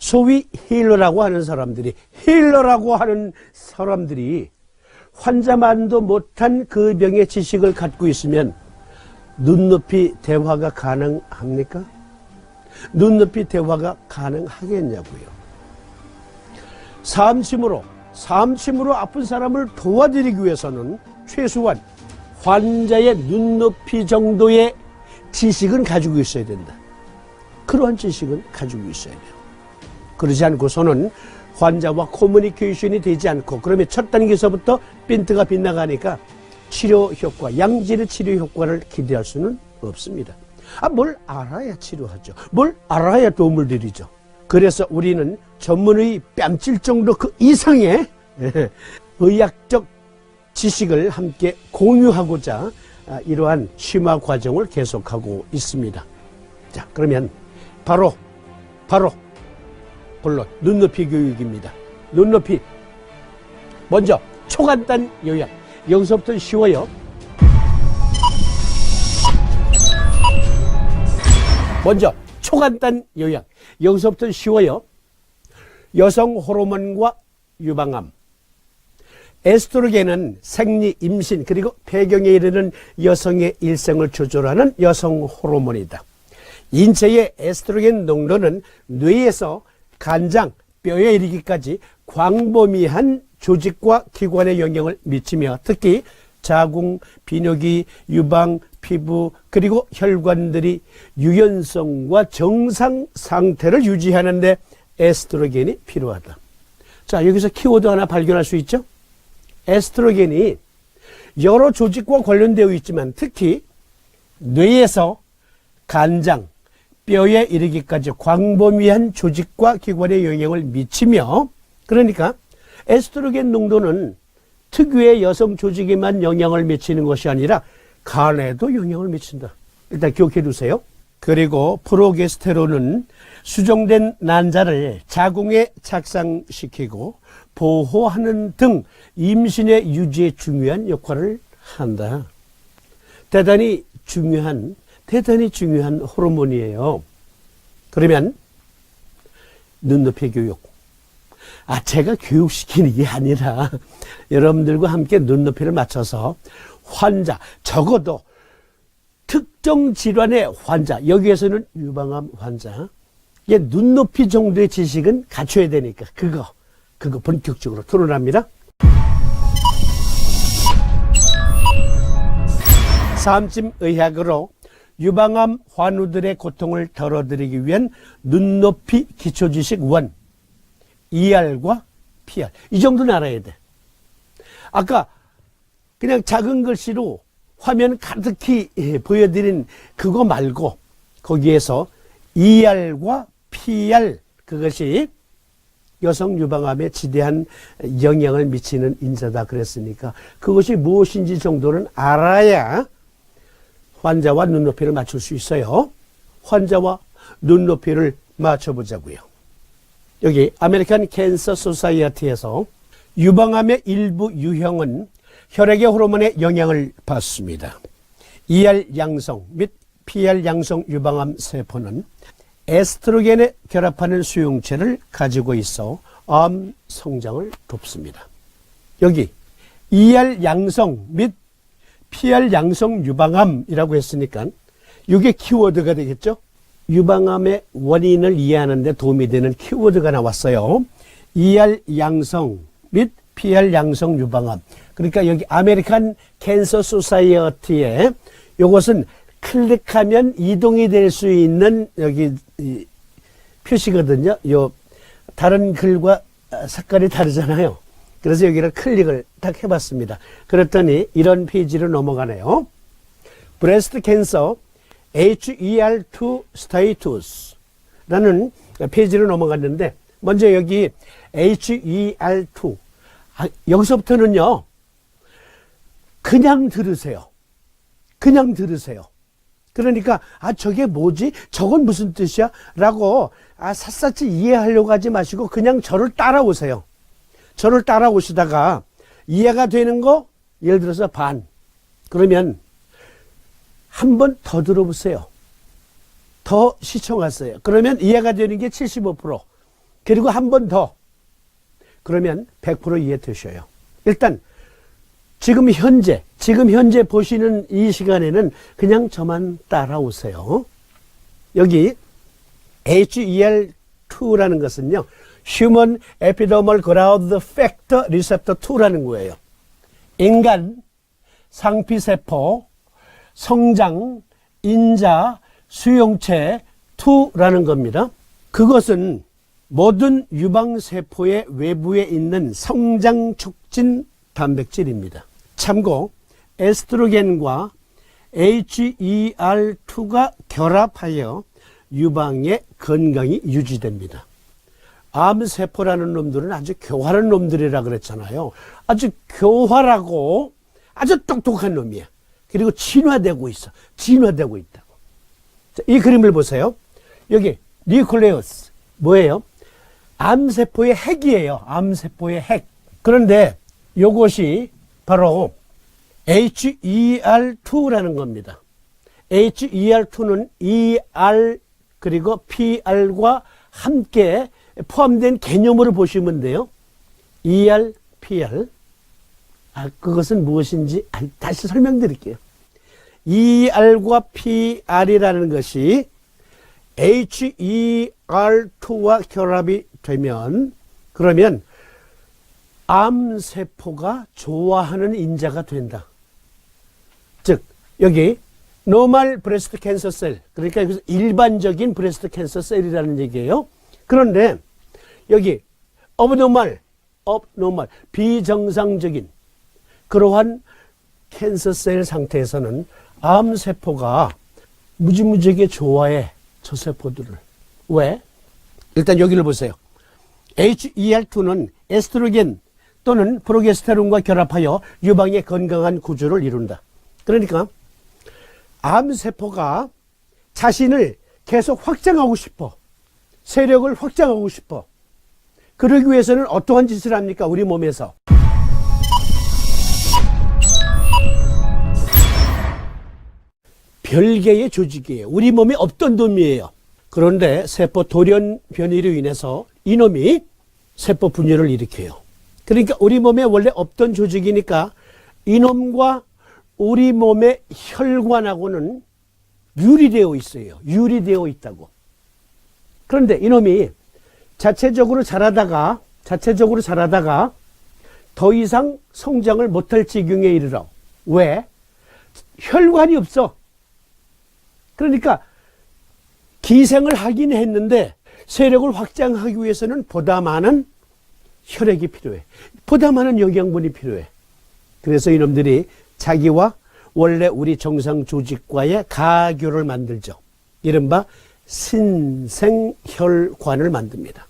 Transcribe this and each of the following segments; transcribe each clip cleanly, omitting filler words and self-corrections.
소위 힐러라고 하는 사람들이 환자만도 못한 그 병의 지식을 갖고 있으면 눈높이 대화가 가능합니까? 눈높이 대화가 가능하겠냐고요. 삼침으로 아픈 사람을 도와드리기 위해서는 최소한 환자의 눈높이 정도의 지식은 가지고 있어야 된다. 그러한 지식은 가지고 있어야 돼요. 그러지 않고서는 환자와 커뮤니케이션이 되지 않고, 그러면 첫 단계에서부터 핀트가 빗나가니까 치료 효과, 양질의 치료 효과를 기대할 수는 없습니다. 뭘 알아야 치료하죠. 뭘 알아야 도움을 드리죠. 그래서 우리는 전문의 뺨칠 정도 그 이상의 의학적 지식을 함께 공유하고자 이러한 심화 과정을 계속하고 있습니다. 자, 그러면 바로 본론 눈높이 교육입니다. 눈높이. 먼저 초간단 요약. 여기서부터 쉬워요. 먼저 초간단 요약. 여기서부터 쉬워요. 여성 호르몬과 유방암. 에스트로겐은 생리, 임신, 그리고 폐경에 이르는 여성의 일생을 조절하는 여성 호르몬이다. 인체의 에스트로겐 농도는 뇌에서 간장, 뼈에 이르기까지 광범위한 조직과 기관에 영향을 미치며 특히 자궁, 비뇨기, 유방, 피부, 그리고 혈관들이 유연성과 정상 상태를 유지하는 데 에스트로겐이 필요하다. 자, 여기서 키워드 하나 발견할 수 있죠? 에스트로겐이 여러 조직과 관련되어 있지만 특히 뇌에서 간장, 뼈에 이르기까지 광범위한 조직과 기관에 영향을 미치며, 그러니까 에스트로겐 농도는 특유의 여성 조직에만 영향을 미치는 것이 아니라 간에도 영향을 미친다. 일단 기억해 두세요. 그리고 프로게스테론은 수정된 난자를 자궁에 착상시키고 보호하는 등 임신의 유지에 중요한 역할을 한다. 대단히 중요한 호르몬이에요. 그러면 눈높이 교육. 제가 교육시키는 게 아니라 여러분들과 함께 눈높이를 맞춰서 환자, 적어도 특정 질환의 환자, 여기에서는 유방암 환자, 눈높이 정도의 지식은 갖춰야 되니까 그거 본격적으로 토론합니다. 삼침 의학으로 유방암 환우들의 고통을 덜어드리기 위한 눈높이 기초지식 1. ER과 PR. 이 정도는 알아야 돼. 아까 그냥 작은 글씨로 화면 가득히 보여드린 그거 말고 거기에서 ER과 PR, 그것이 여성 유방암에 지대한 영향을 미치는 인자다 그랬으니까 그것이 무엇인지 정도는 알아야 환자와 눈높이를 맞출 수 있어요. 환자와 눈높이를 맞춰보자고요. 여기 아메리칸 캔서 소사이어티에서 유방암의 일부 유형은 혈액의 호르몬의 영향을 받습니다. ER 양성 및 PR 양성 유방암 세포는 에스트로겐에 결합하는 수용체를 가지고 있어 암 성장을 돕습니다. 여기 ER 양성 및 PR 양성 유방암이라고 했으니까 이게 키워드가 되겠죠? 유방암의 원인을 이해하는 데 도움이 되는 키워드가 나왔어요. ER 양성 및 PR 양성 유방암. 그러니까 여기 아메리칸 캔서 소사이어티에 이것은 클릭하면 이동이 될 수 있는 여기 표시거든요. 요 다른 글과 색깔이 다르잖아요. 그래서 여기를 클릭을 딱 해봤습니다. 그랬더니 이런 페이지로 넘어가네요. 브레스트 캔서 HER2 스테이투스라는 페이지로 넘어갔는데 먼저 여기 HER2 여기서부터는요 그냥 들으세요. 그냥 들으세요. 그러니까 저게 뭐지? 저건 무슨 뜻이야? 라고 샅샅이 이해하려고 하지 마시고 그냥 저를 따라오세요. 저를 따라오시다가 이해가 되는 거 예를 들어서 반, 그러면 한 번 더 들어보세요. 더 시청하세요. 그러면 이해가 되는 게 75%, 그리고 한 번 더. 그러면 100% 이해되셔요. 일단 지금 현재 보시는 이 시간에는 그냥 저만 따라오세요. 여기 HER2라는 것은요, Human Epidermal Growth Factor Receptor 2라는 거예요. 인간 상피세포 성장 인자 수용체 2라는 겁니다. 그것은 모든 유방세포의 외부에 있는 성장 촉진 단백질입니다. 참고 에스트로겐과 HER2가 결합하여 유방의 건강이 유지됩니다. 암세포라는 놈들은 아주 교활한 놈들이라 그랬잖아요. 아주 교활하고 아주 똑똑한 놈이야. 그리고 진화되고 있어. 진화되고 있다고. 자, 이 그림을 보세요. 여기 뉴클레우스 뭐예요? 암세포의 핵이에요. 암세포의 핵. 그런데 이것이 바로 HER2라는 겁니다. HER2는 ER 그리고 PR과 함께 포함된 개념으로 보시면 돼요. ER, PR. 그것은 무엇인지 다시 설명드릴게요. ER과 PR이라는 것이 HER2와 결합이 되면, 그러면 암세포가 좋아하는 인자가 된다. 즉, 여기 노멀 브레스트 캔서 셀, 그러니까 일반적인 브레스트 캔서 셀이라는 얘기예요. 그런데 여기 abnormal, 비정상적인 그러한 캔서 셀 상태에서는 암세포가 무지무지하게 좋아해, 저 세포들을. 왜? 일단 여기를 보세요. HER2는 에스트로겐 또는 프로게스테론과 결합하여 유방의 건강한 구조를 이룬다. 그러니까 암세포가 자신을 계속 확장하고 싶어. 세력을 확장하고 싶어. 그러기 위해서는 어떠한 짓을 합니까? 우리 몸에서. 별개의 조직이에요. 우리 몸에 없던 놈이에요. 그런데 세포 돌연 변이로 인해서 이놈이 세포 분열을 일으켜요. 그러니까 우리 몸에 원래 없던 조직이니까 이놈과 우리 몸의 혈관하고는 유리되어 있어요. 유리되어 있다고. 그런데 이놈이 자체적으로 자라다가 더 이상 성장을 못할 지경에 이르러. 왜? 혈관이 없어. 그러니까 기생을 하긴 했는데 세력을 확장하기 위해서는 보다 많은 혈액이 필요해. 보다 많은 영양분이 필요해. 그래서 이놈들이 자기와 원래 우리 정상 조직과의 가교를 만들죠. 이른바 신생혈관을 만듭니다.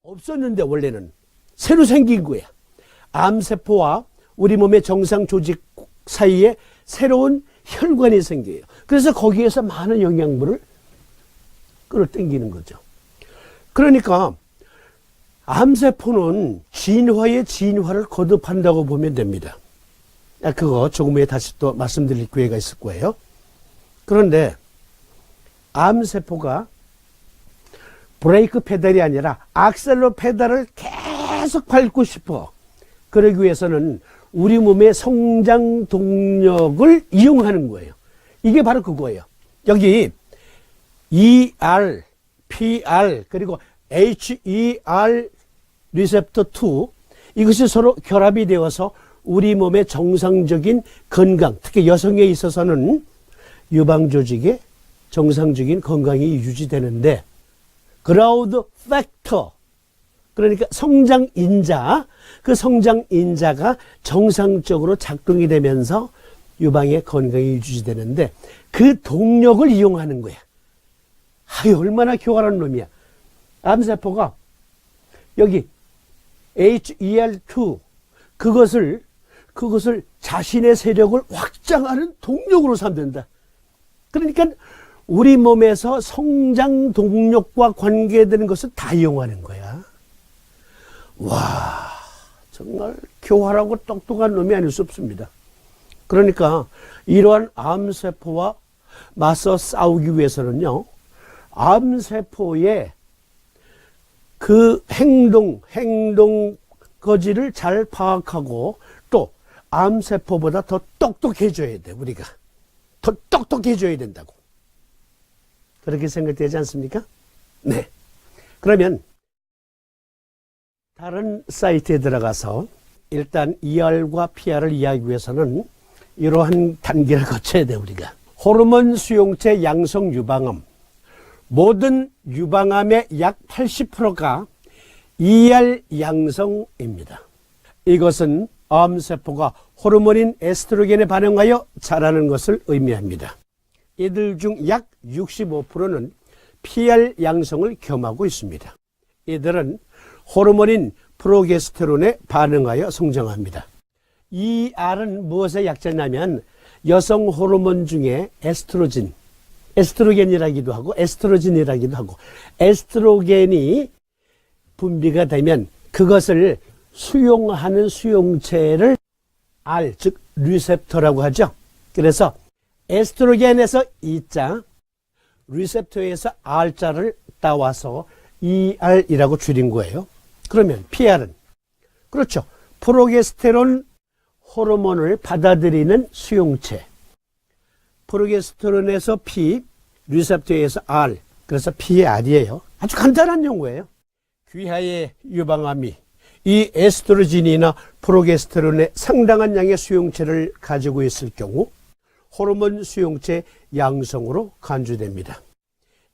없었는데 원래는 새로 생긴 거야. 암세포와 우리 몸의 정상 조직 사이에 새로운 혈관이 생겨요. 그래서 거기에서 많은 영양분을 끌어당기는 거죠. 그러니까 암세포는 진화의 진화를 거듭한다고 보면 됩니다. 그거 조금 후에 다시 또 말씀드릴 기회가 있을 거예요. 그런데 암세포가 브레이크 페달이 아니라 악셀로 페달을 계속 밟고 싶어. 그러기 위해서는 우리 몸의 성장 동력을 이용하는 거예요. 이게 바로 그거예요. 여기 ER, PR, 그리고 HER 리셉터 2, 이것이 서로 결합이 되어서 우리 몸의 정상적인 건강, 특히 여성에 있어서는 유방조직의 정상적인 건강이 유지되는데, 그라우드 팩터, 그러니까 성장 인자, 그 성장 인자가 정상적으로 작동이 되면서 유방의 건강이 유지되는데, 그 동력을 이용하는 거야. 얼마나 교활한 놈이야. 암세포가 여기 HER2, 그것을 자신의 세력을 확장하는 동력으로 삼는다. 그러니까 우리 몸에서 성장 동력과 관계되는 것을 다 이용하는 거야. 와, 정말 교활하고 똑똑한 놈이 아닐 수 없습니다. 그러니까 이러한 암세포와 맞서 싸우기 위해서는요, 암세포의 그 행동 거지를 잘 파악하고, 또 암세포보다 더 똑똑해져야 돼. 우리가 더 똑똑해져야 된다고, 그렇게 생각되지 않습니까? 네. 그러면 다른 사이트에 들어가서 일단 ER과 PR을 이해하기 위해서는 이러한 단계를 거쳐야 돼. 우리가 호르몬 수용체 양성 유방암, 모든 유방암의 약 80%가 ER 양성입니다. 이것은 암세포가 호르몬인 에스트로겐에 반응하여 자라는 것을 의미합니다. 이들 중 약 65%는 PR 양성을 겸하고 있습니다. 이들은 호르몬인 프로게스테론에 반응하여 성장합니다. ER은 무엇의 약자냐면 여성 호르몬 중에 에스트로겐이라기도 하고 에스트로진이라기도 하고, 에스트로겐이 분비가 되면 그것을 수용하는 수용체를 R, 즉 리셉터라고 하죠. 그래서 에스트로겐에서 E자, 리셉터에서 R자를 따와서 ER이라고 줄인 거예요. 그러면 PR은, 그렇죠, 프로게스테론 호르몬을 받아들이는 수용체. 프로게스테론에서 P, 리셉터에서 R, 그래서 PR이에요. 아주 간단한 용어예요. 귀하의 유방암이 이 에스트로진이나 프로게스테론의 상당한 양의 수용체를 가지고 있을 경우 호르몬 수용체 양성으로 간주됩니다.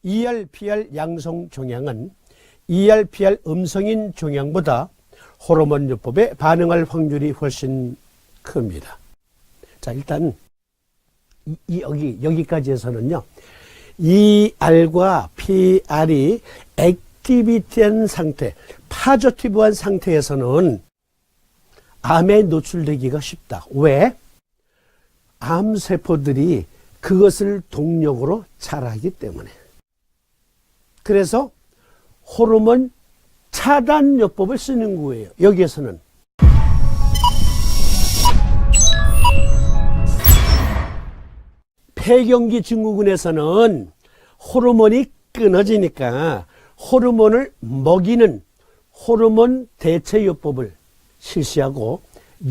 ER, PR 양성 종양은 ER, PR 음성인 종양보다 호르몬 요법에 반응할 확률이 훨씬 큽니다. 자, 일단 여기까지 해서는요, ER과 PR이 액티비티한 상태, 파저티브한 상태에서는 암에 노출되기가 쉽다. 왜? 암세포들이 그것을 동력으로 자라기 때문에. 그래서 호르몬 차단 요법을 쓰는 거예요. 여기에서는. 폐경기 증후군에서는 호르몬이 끊어지니까 호르몬을 먹이는 호르몬 대체요법을 실시하고,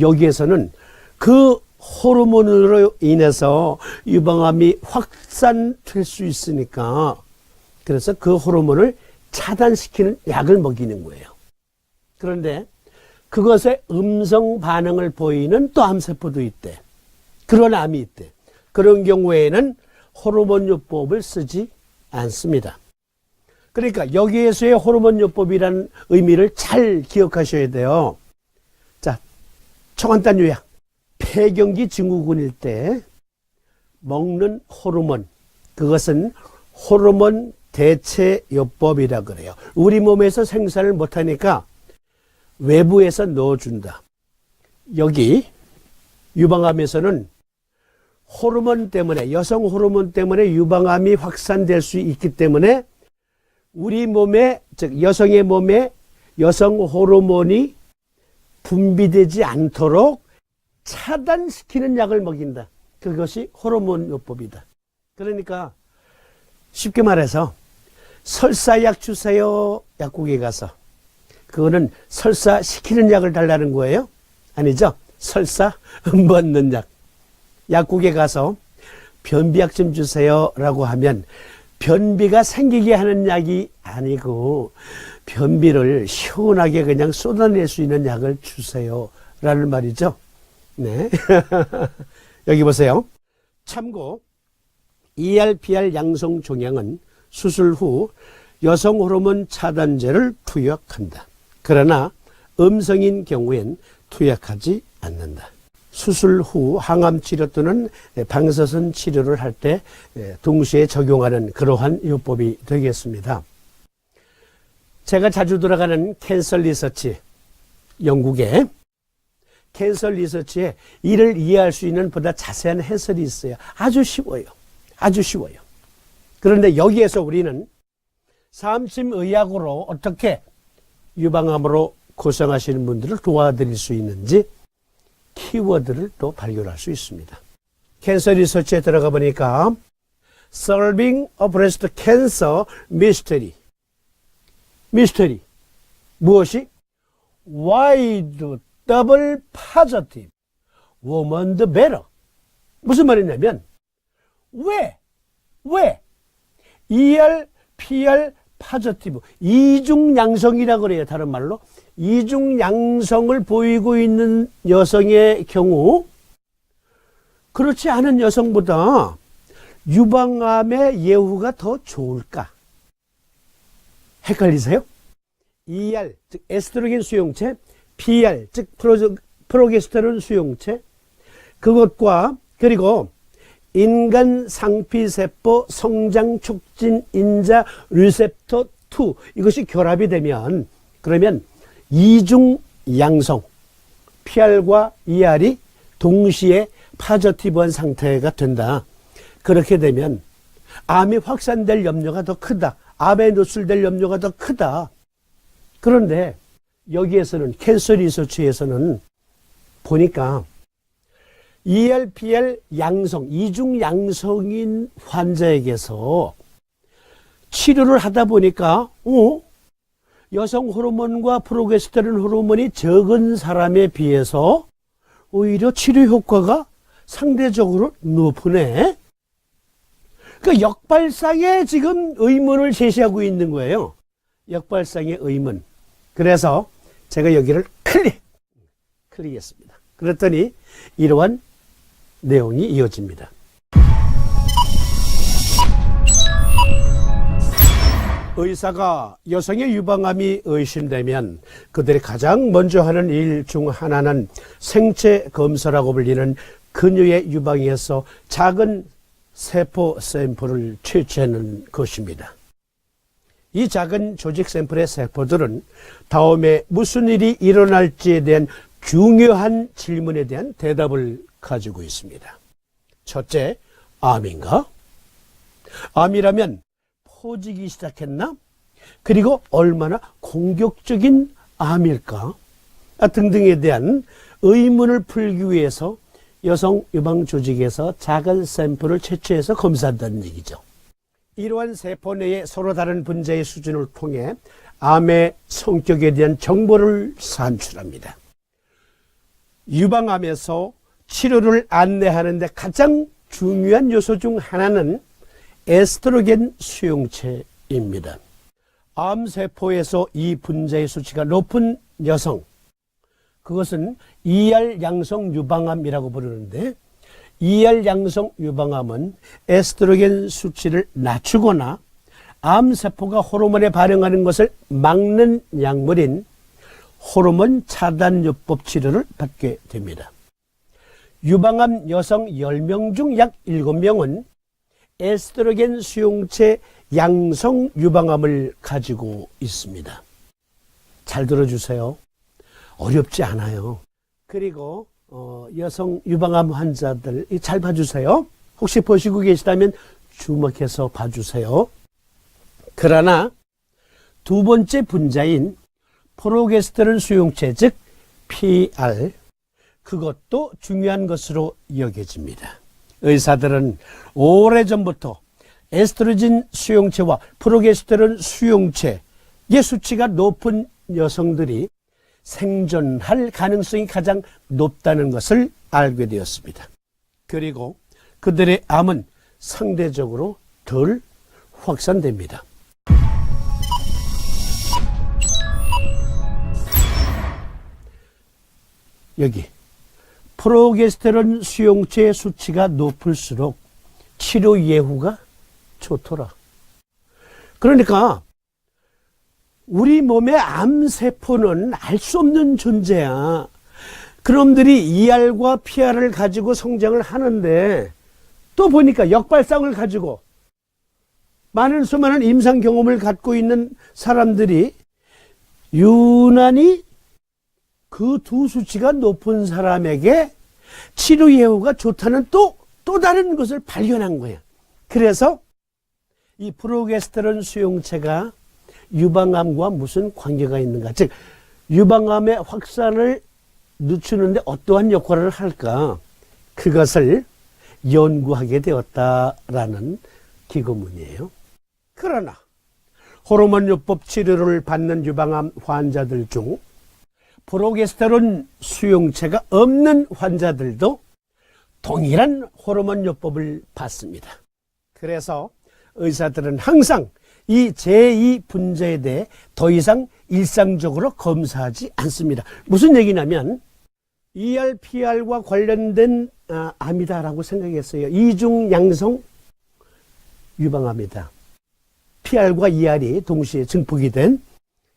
여기에서는 그 호르몬으로 인해서 유방암이 확산될 수 있으니까, 그래서 그 호르몬을 차단시키는 약을 먹이는 거예요. 그런데 그것에 음성 반응을 보이는 또 암세포도 있대. 그런 암이 있대. 그런 경우에는 호르몬요법을 쓰지 않습니다. 그러니까 여기에서의 호르몬요법이라는 의미를 잘 기억하셔야 돼요. 자, 초간단 요약. 폐경기 증후군일 때 먹는 호르몬, 그것은 호르몬 대체요법이라 그래요. 우리 몸에서 생산을 못하니까 외부에서 넣어준다. 여기 유방암에서는 호르몬 때문에, 여성 호르몬 때문에 유방암이 확산될 수 있기 때문에 우리 몸에, 즉 여성의 몸에 여성 호르몬이 분비되지 않도록 차단시키는 약을 먹인다. 그것이 호르몬요법이다. 그러니까 쉽게 말해서 설사약 주세요. 약국에 가서. 그거는 설사 시키는 약을 달라는 거예요? 아니죠. 설사 먹는 약. 약국에 가서 변비약 좀 주세요 라고 하면 변비가 생기게 하는 약이 아니고 변비를 시원하게 그냥 쏟아낼 수 있는 약을 주세요 라는 말이죠. 네. 여기 보세요. 참고 ERPR 양성 종양은 수술 후 여성 호르몬 차단제를 투약한다. 그러나 음성인 경우엔 투약하지 않는다. 수술 후 항암 치료 또는 방사선 치료를 할 때 동시에 적용하는 그러한 요법이 되겠습니다. 제가 자주 들어가는 캔서 리서치, 영국에 캔서 리서치에 이를 이해할 수 있는 보다 자세한 해설이 있어요. 아주 쉬워요. 아주 쉬워요. 그런데 여기에서 우리는 삼심의학으로 어떻게 유방암으로 고생하시는 분들을 도와드릴 수 있는지 키워드를 또 발견할 수 있습니다. 캔서 리서치에 들어가 보니까 Solving a Breast Cancer Mystery. 미스터리. 무엇이? Why do double positive woman the better? 무슨 말이냐면 왜 ER, PR 파저티브 이중양성이라고 그래요. 다른 말로 이중양성을 보이고 있는 여성의 경우 그렇지 않은 여성보다 유방암의 예후가 더 좋을까? 헷갈리세요? ER 즉 에스트로겐 수용체, PR 즉 프로게스테론 수용체 그것과 그리고 인간 상피세포 성장 촉진 인자 리셉터 2 이것이 결합이 되면 그러면 이중 양성 PR과 ER이 동시에 파저티브한 상태가 된다. 그렇게 되면 암이 확산될 염려가 더 크다. 암에 노출될 염려가 더 크다. 그런데 여기에서는 캔서 리서치에서는 보니까 ERPR 양성, 이중 양성인 환자에게서 치료를 하다 보니까 여성 호르몬과 프로게스테론 호르몬이 적은 사람에 비해서 오히려 치료 효과가 상대적으로 높으네. 그 역발상에 지금 의문을 제시하고 있는 거예요. 역발상의 의문. 그래서 제가 여기를 클릭했습니다. 그랬더니 이러한 내용이 이어집니다. 의사가 여성의 유방암이 의심되면 그들이 가장 먼저 하는 일 중 하나는 생체 검사라고 불리는 근육의 유방에서 작은 세포 샘플을 채취하는 것입니다. 이 작은 조직 샘플의 세포들은 다음에 무슨 일이 일어날지에 대한 중요한 질문에 대한 대답을 가지고 있습니다. 첫째, 암인가? 암이라면 퍼지기 시작했나? 그리고 얼마나 공격적인 암일까? 등등에 대한 의문을 풀기 위해서 여성 유방 조직에서 작은 샘플을 채취해서 검사한다는 얘기죠. 이러한 세포 내의 서로 다른 분자의 수준을 통해 암의 성격에 대한 정보를 산출합니다. 유방암에서 치료를 안내하는 데 가장 중요한 요소 중 하나는 에스트로겐 수용체입니다. 암세포에서 이 분자의 수치가 높은 여성, 그것은 ER 양성 유방암이라고 부르는데 ER 양성 유방암은 에스트로겐 수치를 낮추거나 암세포가 호르몬에 반응하는 것을 막는 약물인 호르몬 차단요법 치료를 받게 됩니다. 유방암 여성 10명 중 약 7명은 에스트로겐 수용체 양성 유방암을 가지고 있습니다. 잘 들어주세요. 어렵지 않아요. 그리고 여성 유방암 환자들 잘 봐주세요. 혹시 보시고 계시다면 주목해서 봐주세요. 그러나 두 번째 분자인 프로게스테론 수용체 즉 PR 그것도 중요한 것으로 여겨집니다. 의사들은 오래전부터 에스트로겐 수용체와 프로게스테론 수용체의 수치가 높은 여성들이 생존할 가능성이 가장 높다는 것을 알게 되었습니다. 그리고 그들의 암은 상대적으로 덜 확산됩니다. 여기 프로게스테론 수용체의 수치가 높을수록 치료 예후가 좋더라. 그러니까 우리 몸의 암세포는 알 수 없는 존재야. 그놈들이 ER과 PR을 가지고 성장을 하는데 또 보니까 역발상을 가지고 많은 수많은 임상 경험을 갖고 있는 사람들이 유난히 그 두 수치가 높은 사람에게 치료 예후가 좋다는 또 다른 것을 발견한 거예요. 그래서 이 프로게스테론 수용체가 유방암과 무슨 관계가 있는가? 즉 유방암의 확산을 늦추는데 어떠한 역할을 할까? 그것을 연구하게 되었다라는 기고문이에요. 그러나 호르몬요법 치료를 받는 유방암 환자들 중 프로게스테론 수용체가 없는 환자들도 동일한 호르몬요법을 받습니다. 그래서 의사들은 항상 이 제2분자에 대해 더 이상 일상적으로 검사하지 않습니다. 무슨 얘기냐면 ER, PR과 관련된 암이다라고 생각했어요. 이중양성 유방암이다. PR과 ER이 동시에 증폭이 된,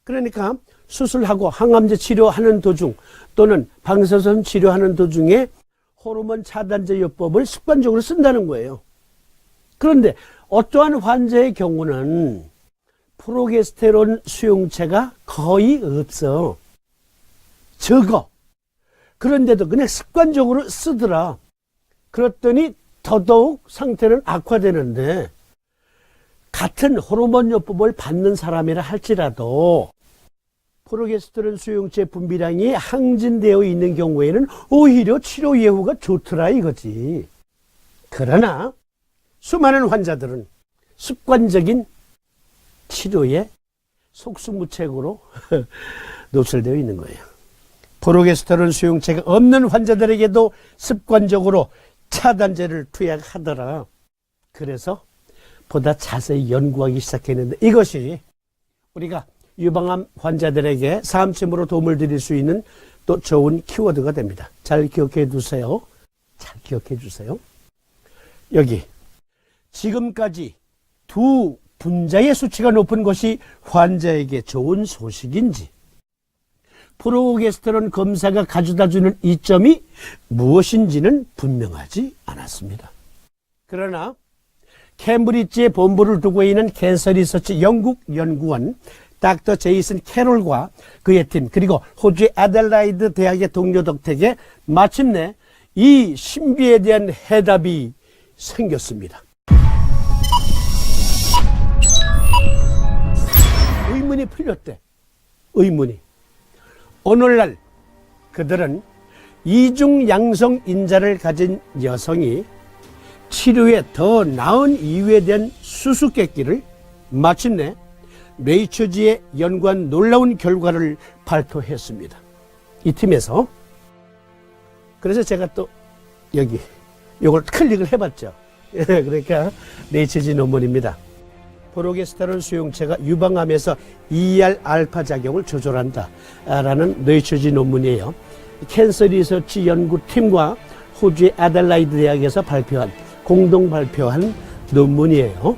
그러니까 수술하고 항암제 치료하는 도중 또는 방사선 치료하는 도중에 호르몬 차단제 요법을 습관적으로 쓴다는 거예요. 그런데 어떠한 환자의 경우는 프로게스테론 수용체가 거의 없어. 적어. 그런데도 그냥 습관적으로 쓰더라. 그랬더니 더더욱 상태는 악화되는데 같은 호르몬요법을 받는 사람이라 할지라도 프로게스테론 수용체 분비량이 항진되어 있는 경우에는 오히려 치료 예후가 좋더라 이거지. 그러나 수많은 환자들은 습관적인 치료에 속수무책으로 노출되어 있는 거예요. 프로게스테론 수용체가 없는 환자들에게도 습관적으로 차단제를 투약하더라. 그래서 보다 자세히 연구하기 시작했는데 이것이 우리가 유방암 환자들에게 사암침으로 도움을 드릴 수 있는 또 좋은 키워드가 됩니다. 잘 기억해 두세요. 잘 기억해 주세요. 여기 지금까지 두 분자의 수치가 높은 것이 환자에게 좋은 소식인지, 프로게스테론 검사가 가져다주는 이점이 무엇인지는 분명하지 않았습니다. 그러나 캠브리지에 본부를 두고 있는 캔서 리서치 영국 연구원 닥터 제이슨 캐롤과 그의 팀, 그리고 호주의 아델라이드 대학의 동료 덕택에 마침내 이 신비에 대한 해답이 생겼습니다. 의문이 풀렸대. 의문이. 오늘날 그들은 이중양성 인자를 가진 여성이 치료에 더 나은 이유에 대한 수수께끼를 마침내 네이처지에 연구한 놀라운 결과를 발표했습니다. 이 팀에서. 그래서 제가 또 여기 이걸 클릭을 해봤죠. 그러니까 네이처지 논문입니다. 프로게스테론 수용체가 유방암에서 ER-알파 작용을 조절한다 라는 네이처지 논문이에요. 캔서 리서치 연구팀과 호주의 아델라이드 대학에서 공동 발표한 논문이에요.